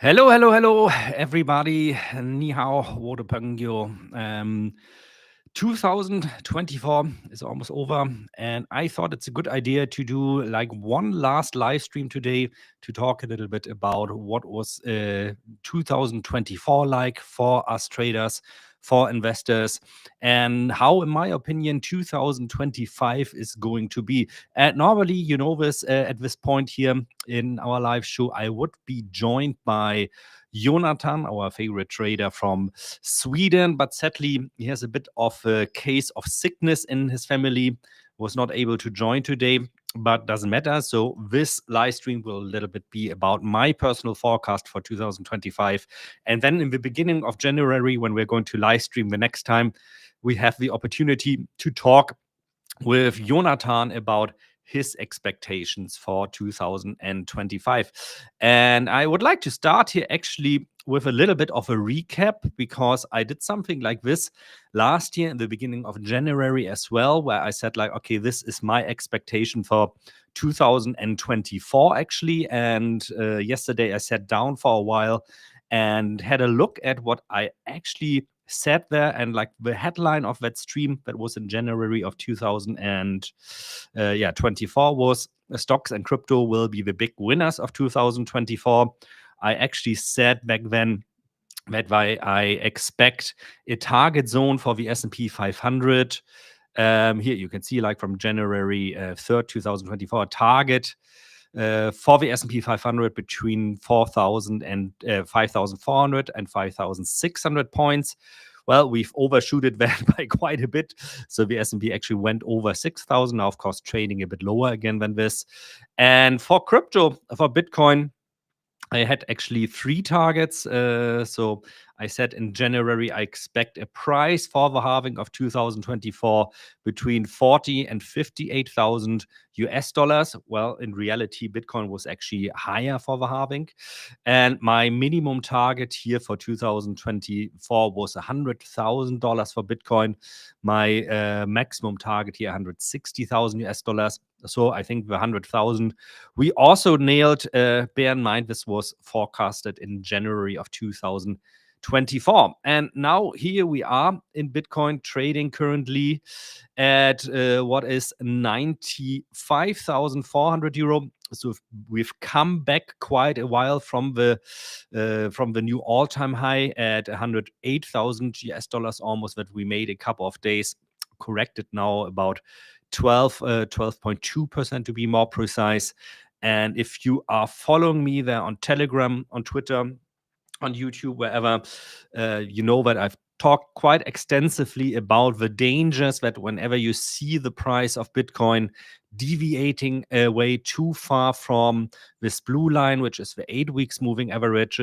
Hello, hello, hello, everybody. Ni hao, wode pengyo. 2024 is almost over, and I thought it's a good idea to do like one last live stream today to talk a little bit about what was 2024 like for us traders, for investors, and how, in my opinion, 2025 is going to be. And normally, you know this, at this point here in our live show, I would be joined by Jonathan, our favorite trader from Sweden, but sadly, he has a bit of a case of sickness in his family, was not able to join today, but doesn't matter. So this live stream will a little bit be about my personal forecast for 2025. And then in the beginning of January, when we're going to live stream the next time, we have the opportunity to talk with Jonathan about his expectations for 2025. And I would like to start here actually with a little bit of a recap, because I did something like this last year in the beginning of January as well, where I said like, okay, this is my expectation for 2024 actually. And yesterday I sat down for a while and had a look at what I actually said there, and like the headline of that stream that was in January of 2024 was stocks and crypto will be the big winners of 2024. I actually said back then that I expect a target zone for the S&P 500. Here you can see like from January 3rd, 2024, target for the S&P 500 between 4,000 and 5,400 and 5,600 points. Well, we've overshooted that by quite a bit. So the S&P actually went over 6,000. Now, of course, trading a bit lower again than this. And for crypto, for Bitcoin, I had actually three targets. So I said in January, I expect a price for the halving of 2024 between 40 and 58,000 US dollars. Well, in reality, Bitcoin was actually higher for the halving. And my minimum target here for 2024 was $100,000 for Bitcoin. My maximum target here, 160,000 US dollars. So I think the 100,000 we also nailed. Bear in mind, this was forecasted in January of 2024. And now here we are in Bitcoin trading currently at what is 95,400 euro. So we've come back quite a while from the new all-time high at 108,000 US dollars almost that we made a couple of days. Corrected now about 12.2% to be more precise. And if you are following me there on Telegram, on Twitter, on YouTube, wherever, you know that I've talked quite extensively about the dangers that whenever you see the price of Bitcoin deviating away too far from this blue line, which is the 8 weeks moving average,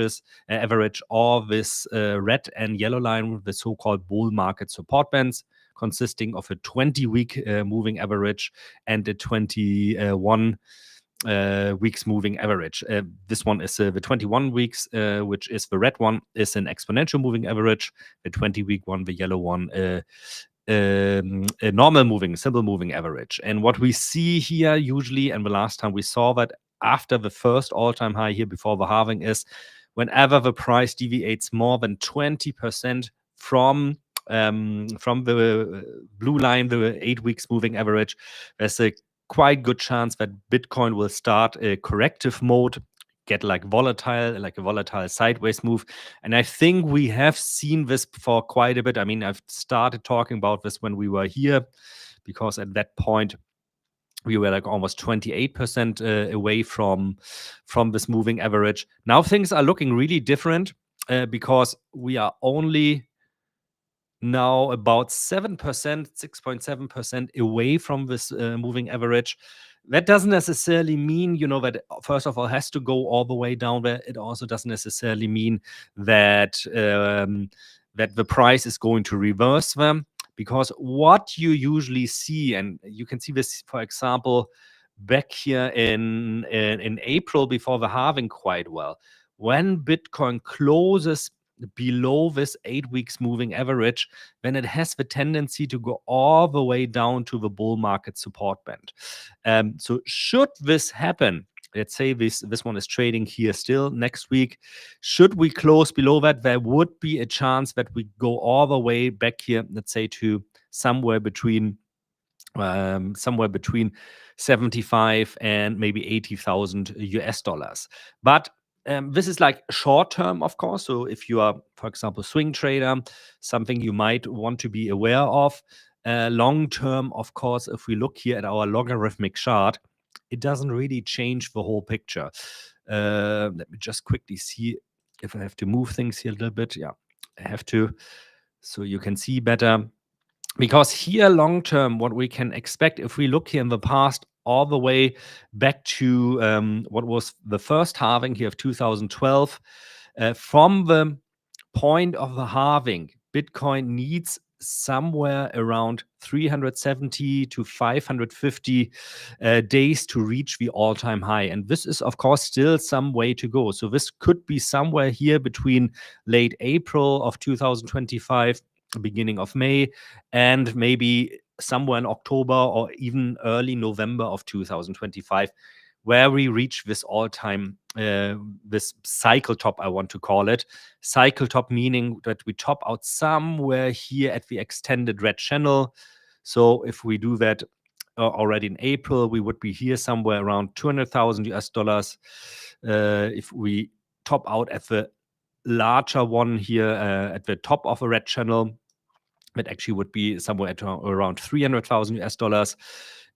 or this red and yellow line, the so-called bull market support bands, consisting of a 20-week moving average and a 21 weeks moving average. This one is the 21 weeks, which is the red one, is an exponential moving average. The 20-week one, the yellow one, a normal moving, simple moving average. And what we see here usually, and the last time we saw that after the first all-time high here before the halving, is whenever the price deviates more than 20% from the blue line, the 8 weeks moving average, there's a quite good chance that Bitcoin will start a corrective mode, get like a volatile sideways move. And I think we have seen this for quite a bit. I mean, I've started talking about this when we were here, because at that point we were like almost 28% away from this moving average. Now things are looking really different, because we are only now about 7%, 6.7% away from this moving average. That doesn't necessarily mean, that first of all has to go all the way down there. It also doesn't necessarily mean that that the price is going to reverse them, because what you usually see, and you can see this, for example, back here in April before the halving quite well, when Bitcoin closes below this 8 weeks moving average, then it has the tendency to go all the way down to the bull market support band. So should this happen, let's say this one is trading here still next week. Should we close below that, there would be a chance that we go all the way back here, let's say to somewhere between 75 and maybe 80,000 US dollars. But this is like short term, of course. So if you are, for example, swing trader, something you might want to be aware of. Long term, of course, if we look here at our logarithmic chart, it doesn't really change the whole picture. Let me just quickly see if I have to move things here a little bit. Yeah, I have to, so you can see better. Because here, long term, what we can expect, if we look here in the past, all the way back to what was the first halving here of 2012, from the point of the halving, Bitcoin needs somewhere around 370 to 550 days to reach the all-time high. And this is, of course, still some way to go. So this could be somewhere here between late April of 2025, beginning of May, and maybe somewhere in October or even early November of 2025, where we reach this all-time, this cycle top, I want to call it. Cycle top meaning that we top out somewhere here at the extended red channel. So if we do that already in April, we would be here somewhere around 200,000 US dollars. If we top out at the larger one here at the top of a red channel, that actually would be somewhere at around 300,000 US dollars.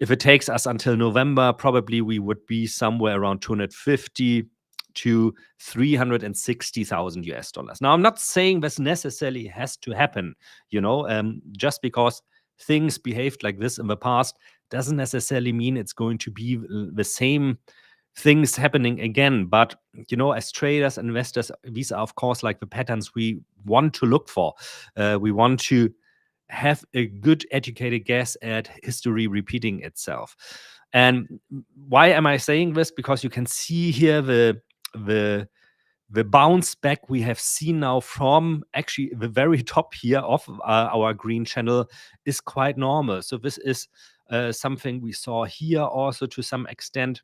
If it takes us until November, probably we would be somewhere around 250 to 360,000 US dollars. Now, I'm not saying this necessarily has to happen, just because things behaved like this in the past doesn't necessarily mean it's going to be the same things happening again. But as traders, investors, these are of course like the patterns we want to look for. We want to have a good educated guess at history repeating itself. And why am I saying this? Because you can see here the bounce back we have seen now from actually the very top here of our green channel is quite normal. So this is something we saw here also to some extent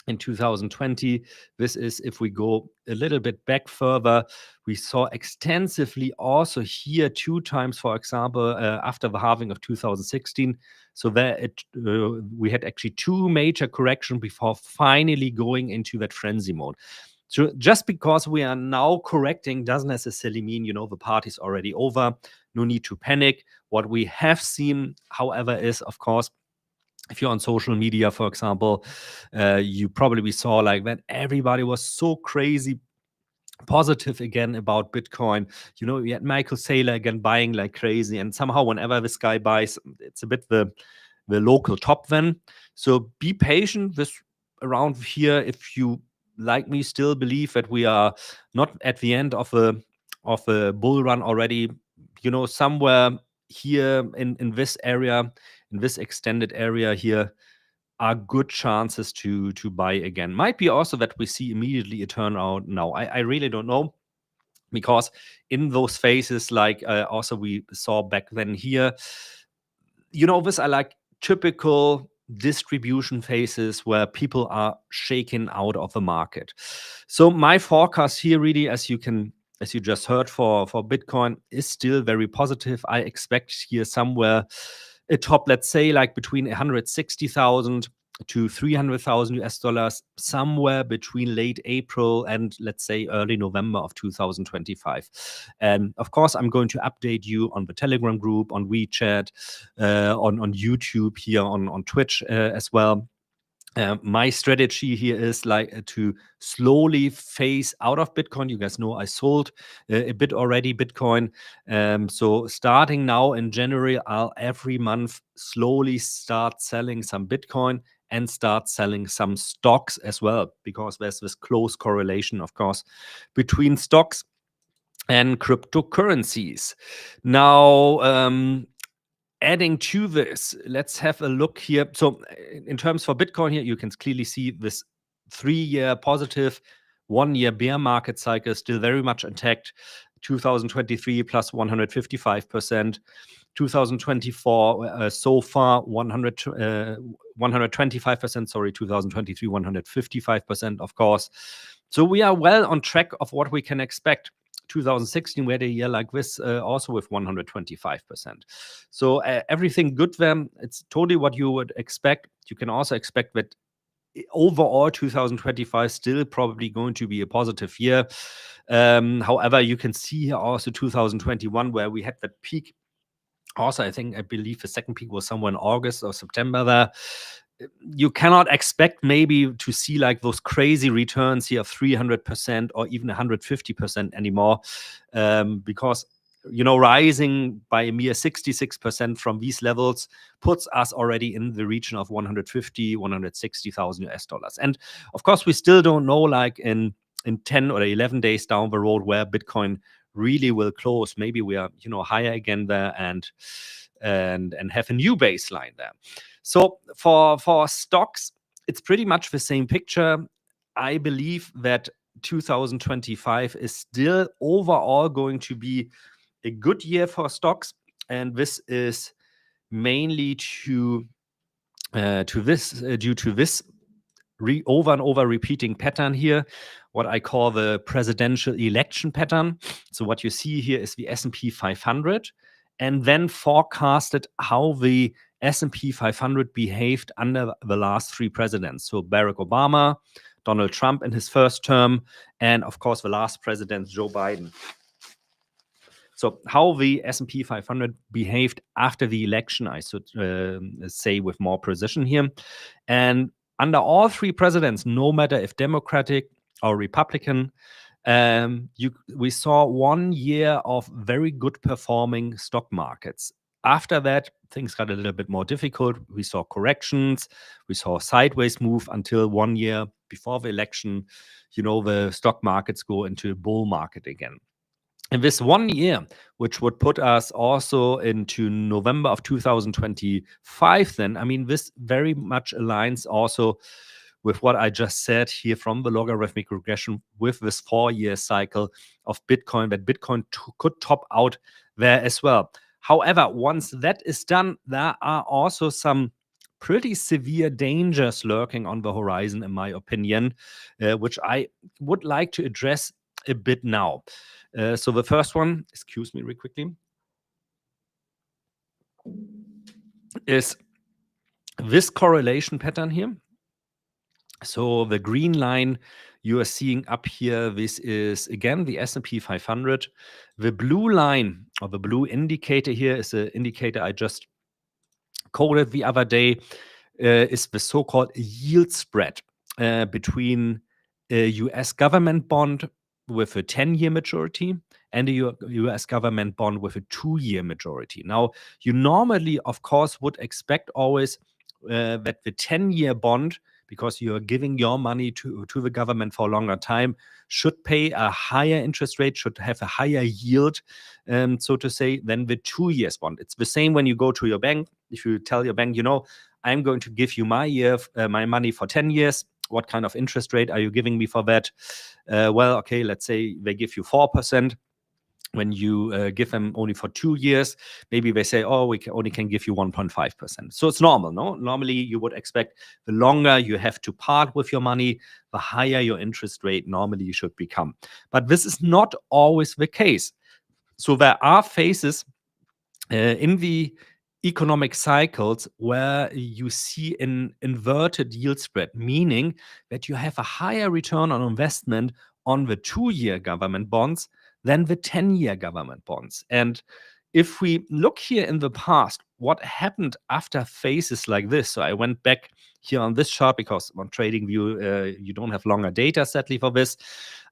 in 2020. This is, if we go a little bit back further, we saw extensively also here 2 times, for example, after the halving of 2016. So there we had actually 2 major corrections before finally going into that frenzy mode. So just because we are now correcting doesn't necessarily mean, the party's already over. No need to panic. What we have seen, however, is, of course, if you're on social media, for example, you probably saw like that everybody was so crazy positive again about Bitcoin. We had Michael Saylor again buying like crazy, and somehow whenever this guy buys, it's a bit the local top then. So be patient this around here. If you, like me, still believe that we are not at the end of a bull run already, somewhere here in this area, in this extended area here, are good chances to buy again. Might be also that we see immediately a turnaround now. I really don't know, because in those phases, like also we saw back then here, this are like typical distribution phases where people are shaken out of the market. So my forecast here really, as you just heard, for Bitcoin is still very positive. I expect here somewhere a top, let's say, like between 160,000 to 300,000 US dollars, somewhere between late April and, let's say, early November of 2025. And of course, I'm going to update you on the Telegram group, on WeChat, on YouTube, here on Twitch as well. My strategy here is like to slowly phase out of Bitcoin. You guys know I sold a bit already Bitcoin. So starting now in January, I'll every month slowly start selling some Bitcoin and start selling some stocks as well, because there's this close correlation, of course, between stocks and cryptocurrencies. Now, adding to this, let's have a look here. So in terms for Bitcoin here, you can clearly see this 3-year positive, 1-year bear market cycle still very much intact. 2023 plus 155%, 2024 so far 125%, sorry, 2023 155%, of course. So we are well on track of what we can expect. 2016 we had a year like this, also with 125%. So everything good there. It's totally what you would expect. You can also expect that overall 2025 still probably going to be a positive year. However, you can see here also 2021 where we had that peak. Also, I believe the second peak was somewhere in August or September there. You cannot expect maybe to see like those crazy returns here of 300% or even 150% anymore, because rising by a mere 66% from these levels puts us already in the region of 160,000 US dollars. And of course, we still don't know, like in 10 or 11 days down the road, where Bitcoin really will close. Maybe we are higher again there and have a new baseline there. So for stocks, it's pretty much the same picture. I believe that 2025 is still overall going to be a good year for stocks, and this is mainly due to this over and over repeating pattern here, what I call the presidential election pattern. So what you see here is the S&P 500, and then forecasted how the S&P 500 behaved under the last three presidents. So Barack Obama, Donald Trump in his first term, and of course the last president, Joe Biden. So how the S&P 500 behaved after the election, I should say with more precision here. And under all three presidents, no matter if Democratic or Republican, we saw 1 year of very good performing stock markets. After that, things got a little bit more difficult. We saw corrections. We saw a sideways move until 1 year before the election. The stock markets go into a bull market again. And this 1 year, which would put us also into November of 2025, then, this very much aligns also with what I just said here from the logarithmic regression with this 4-year cycle of Bitcoin, that Bitcoin could top out there as well. However, once that is done, there are also some pretty severe dangers lurking on the horizon, in my opinion, which I would like to address a bit now. So the first one, excuse me real quickly, is this correlation pattern here. So the green line you are seeing up here, this is again the S&P 500. The blue line, or the blue indicator here, is the indicator I just quoted the other day, is the so-called yield spread between a US government bond with a 10-year maturity and a US government bond with a 2-year maturity. Now, you normally, of course, would expect always that the 10-year bond, because you're giving your money to the government for a longer time, should pay a higher interest rate, should have a higher yield, so to say, than the 2-year bond. It's the same when you go to your bank. If you tell your bank, I'm going to give you my money for 10 years. What kind of interest rate are you giving me for that? Well, okay, let's say they give you 4%. When you give them only for 2 years, maybe they say, oh, we only can give you 1.5%. So it's normal, no? Normally, you would expect the longer you have to part with your money, the higher your interest rate normally should become. But this is not always the case. So there are phases in the economic cycles where you see an inverted yield spread, meaning that you have a higher return on investment on the 2-year government bonds than the 10-year government bonds. And if we look here in the past, what happened after phases like this? So I went back here on this chart because on TradingView, you don't have longer data, sadly, for this,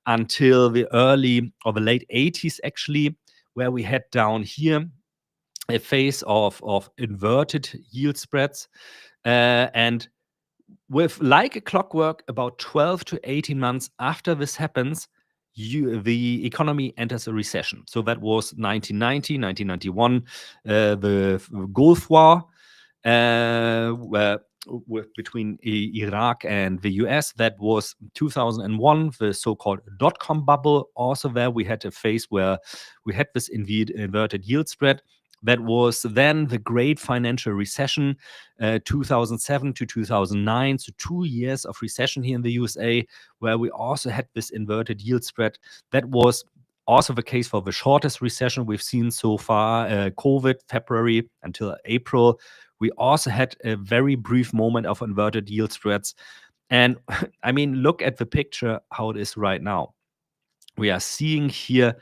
until the early or the late 80s, actually, where we had down here a phase of inverted yield spreads. And with like a clockwork, about 12 to 18 months after this happens, the economy enters a recession. So that was 1990, 1991, the Gulf War, between Iraq and the US. That was 2001, the so-called dot-com bubble. Also there we had a phase where we had this inverted yield spread. That was then the great financial recession, 2007 to 2009. So 2 years of recession here in the USA, where we also had this inverted yield spread. That was also the case for the shortest recession we've seen so far, COVID, February until April. We also had a very brief moment of inverted yield spreads. And I mean, look at the picture, how it is right now. We are seeing here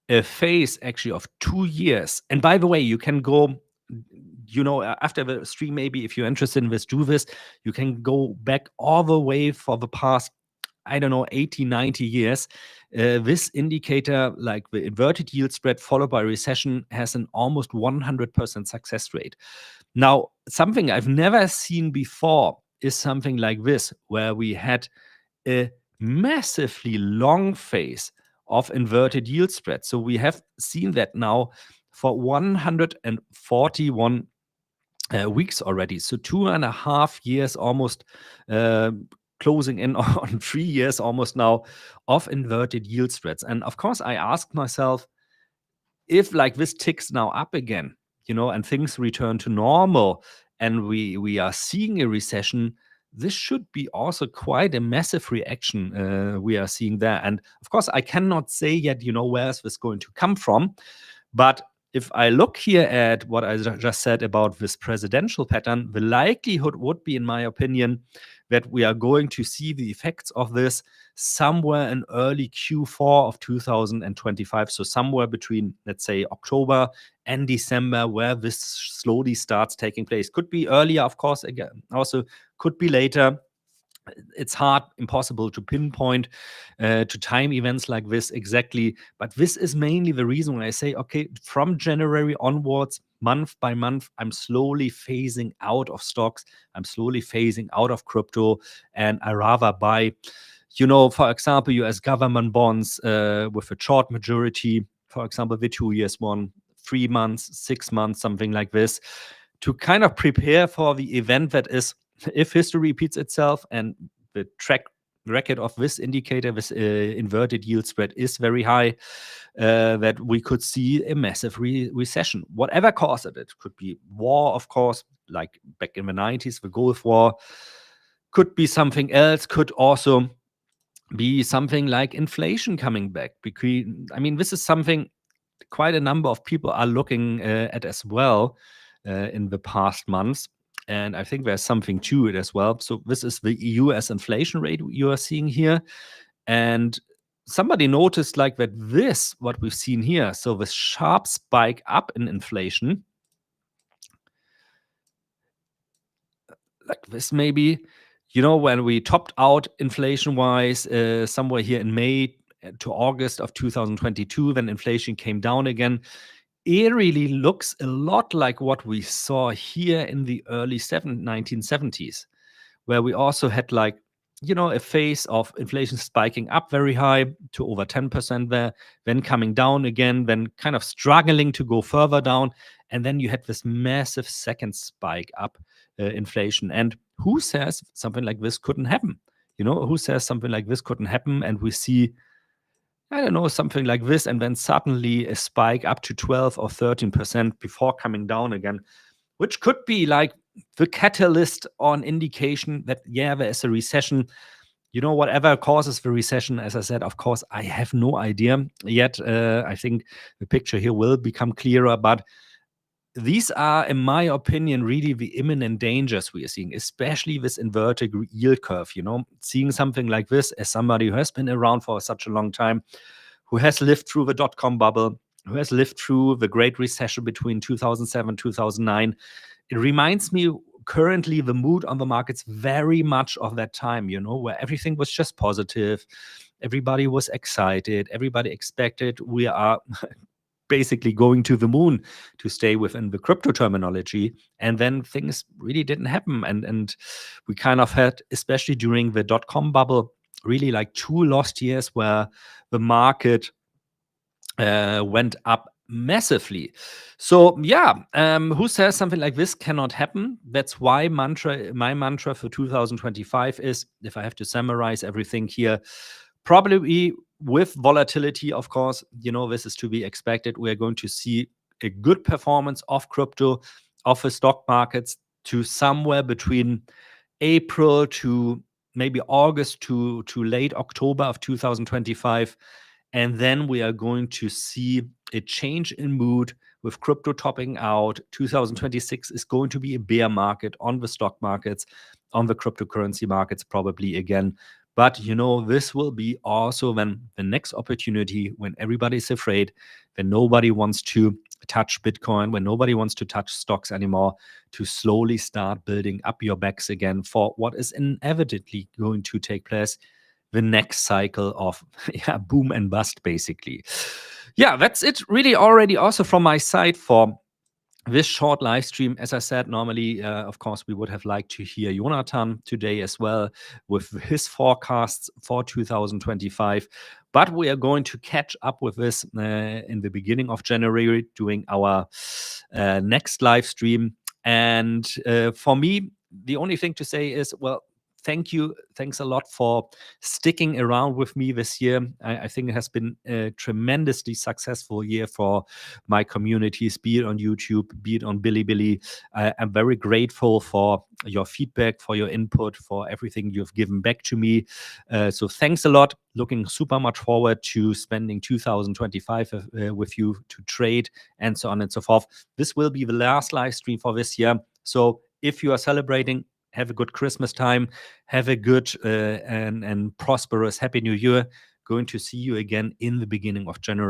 a phase actually of 2 years. And by the way, you can go, after the stream, maybe if you're interested in this, do this. You can go back all the way for the past, I don't know, 80, 90 years. This indicator, like the inverted yield spread followed by recession, has an almost 100% success rate. Now, something I've never seen before is something like this, where we had a massively long phase of inverted yield spread. So we have seen that now for 141 weeks already. So 2.5 years almost, closing in on 3 years almost now of inverted yield spreads. And of course, I asked myself, if like this ticks now up again, and things return to normal, and we are seeing a recession, this should be also quite a massive reaction we are seeing there. And of course, I cannot say yet, where is this going to come from. But if I look here at what I just said about this presidential pattern, the likelihood would be, in my opinion, that we are going to see the effects of this somewhere in early Q4 of 2025. So somewhere between, let's say, October and December, where this slowly starts taking place. Could be earlier, of course, again, also could be later. It's hard, impossible to pinpoint to time events like this exactly. But this is mainly the reason why I say, okay, from January onwards, month by month, I'm slowly phasing out of stocks. I'm slowly phasing out of crypto. And I rather buy, for example, US government bonds with a short maturity, for example, the 2 years one, 3 months, 6 months, something like this, to kind of prepare for the event that is, if history repeats itself and the track record of this indicator, this inverted yield spread is very high, that we could see a massive recession. Whatever caused it, it could be war, of course, like back in the 90s, the Gulf War, could be something else, could also be something like inflation coming back. Because, I mean, this is something quite a number of people are looking at as well in the past months. And I think there's something to it as well. So this is the US inflation rate you are seeing here. And somebody noticed like that this, what we've seen here, so this sharp spike up in inflation, like this maybe, when we topped out inflation-wise somewhere here in May to August of 2022, then inflation came down again. It really looks a lot like what we saw here in the early 1970s, where we also had like, a phase of inflation spiking up very high to over 10% there, then coming down again, then kind of struggling to go further down. And then you had this massive second spike up inflation. And who says something like this couldn't happen? Who says something like this couldn't happen? And we see, I don't know, something like this, and then suddenly a spike up to 12 or 13% before coming down again, which could be like the catalyst on indication that, yeah, there is a recession. Whatever causes the recession, as I said, of course, I have no idea yet. I think the picture here will become clearer, but these are, in my opinion, really the imminent dangers we are seeing, especially this inverted yield curve. Seeing something like this, as somebody who has been around for such a long time, who has lived through the dot-com bubble, who has lived through the Great Recession between 2007 2009, it reminds me currently the mood on the markets very much of that time, where everything was just positive, everybody was excited, everybody expected we are basically going to the moon, to stay within the crypto terminology. And then things really didn't happen. And we kind of had, especially during the dot-com bubble, really like 2 lost years where the market went up massively. So yeah, who says something like this cannot happen? That's why my mantra for 2025 is, if I have to summarize everything here, probably with volatility, of course, this is to be expected. We're going to see a good performance of crypto, of the stock markets, to somewhere between April to maybe August to late October of 2025. And then we are going to see a change in mood with crypto topping out. 2026 is going to be a bear market on the stock markets, on the cryptocurrency markets, probably again. But this will be also when the next opportunity, when everybody's afraid, when nobody wants to touch Bitcoin, when nobody wants to touch stocks anymore, to slowly start building up your backs again for what is inevitably going to take place, the next cycle of boom and bust, basically. Yeah, that's it really already also from my side for this short live stream. As I said, normally, of course, we would have liked to hear Jonathan today as well with his forecasts for 2025. But we are going to catch up with this in the beginning of January, doing our next live stream. And for me, the only thing to say is, well, thank you. Thanks a lot for sticking around with me this year. I think it has been a tremendously successful year for my communities, be it on YouTube, be it on Bilibili. I'm very grateful for your feedback, for your input, for everything you've given back to me. So thanks a lot. Looking super much forward to spending 2025 with you to trade and so on and so forth. This will be the last live stream for this year. So if you are celebrating, have a good Christmas time. Have a good and prosperous Happy New Year. Going to see you again in the beginning of January.